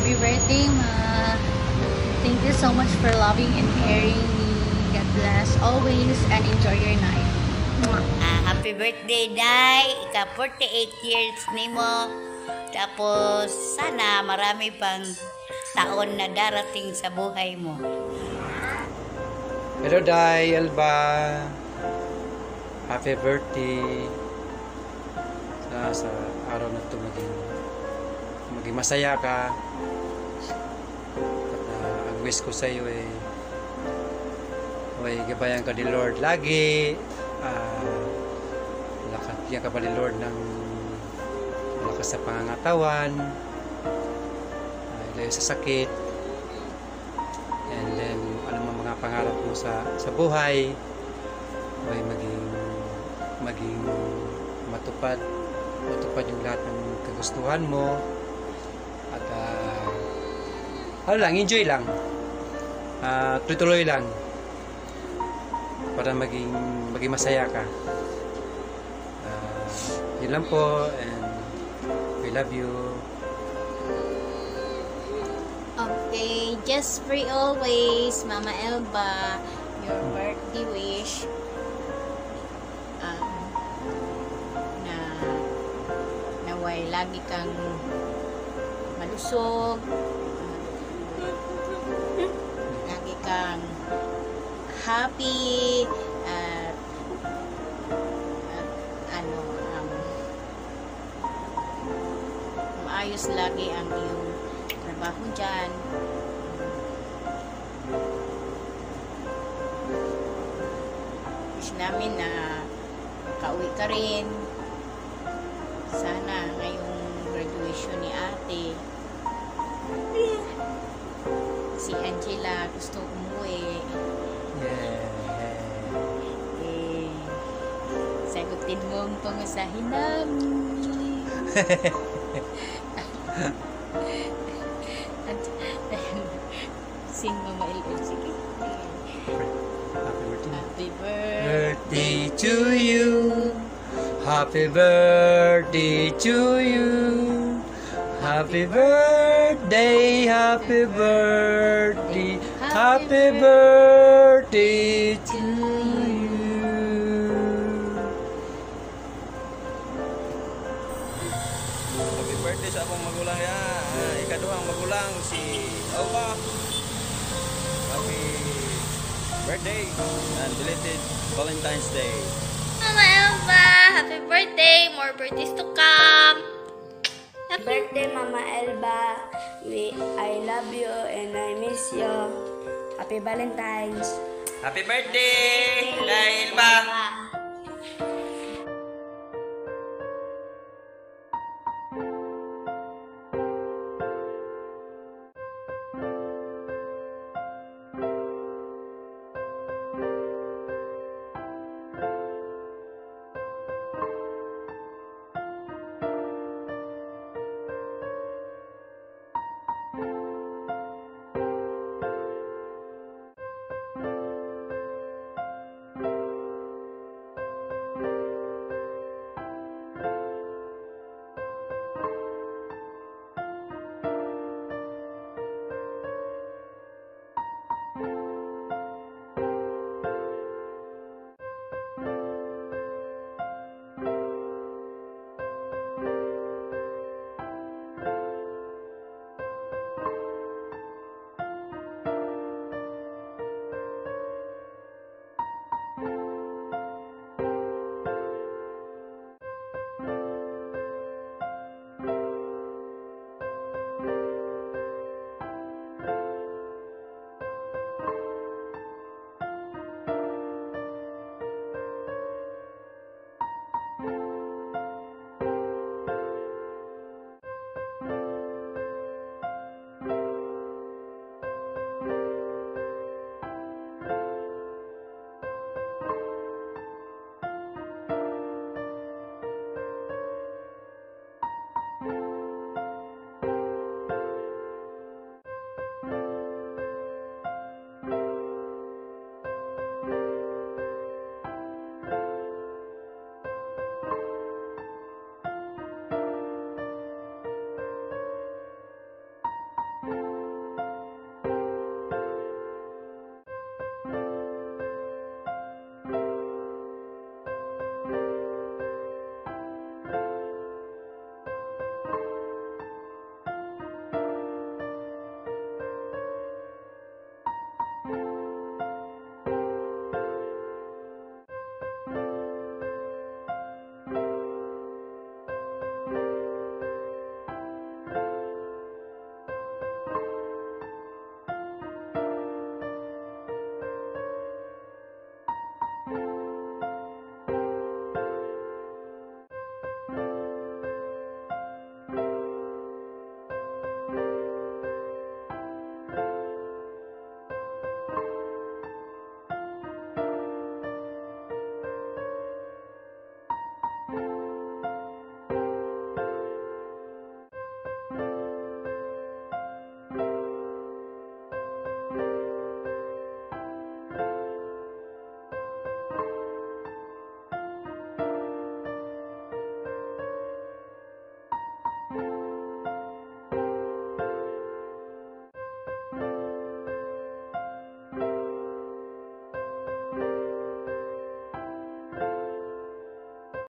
Happy birthday, Ma. Thank you so much for loving and caring me. God bless always and enjoy your night. Happy birthday, Day. Ika 48 years nimo. Tapos sana marami pang taon na darating sa buhay mo. Hello, Day, Elba. Happy birthday. Sa araw na ito maging masaya ka. At ang wish ko sa iyo ay gabayan ka ni Lord lagi. Bigyan ka pa ni Lord ng malakas sa pangangatawan, ilayo sa sakit, and then ano mga pangarap mo sa buhay ay maging matupad yung lahat ng kagustuhan mo, at enjoy lang, tuloy lang para maging masaya ka. Yun lang po, and we love you. Okay, just pray always, Mama Elba, your birthday wish. Naway lagi kang malusog, lagi kang happy, at maayos lagi ang iyong trabaho dyan. Wish namin na kauwi ka rin. Sana ngayong graduation ni ate, si Angela gusto umuwi. Sagutin mo ang pangusahin namin. Sing Mama LL, sige. Happy birthday to you. Happy birthday to you. Happy birthday, happy birthday, happy birthday to you. Happy birthday sa akong magulang ya. Ikaduhang magulang si Elba. Happy birthday and belated Valentine's Day. Mama Elba, happy birthday! More birthdays to come! Happy birthday, Mama Elba. I love you and I miss you. Happy Valentine's. Happy birthday, Elba.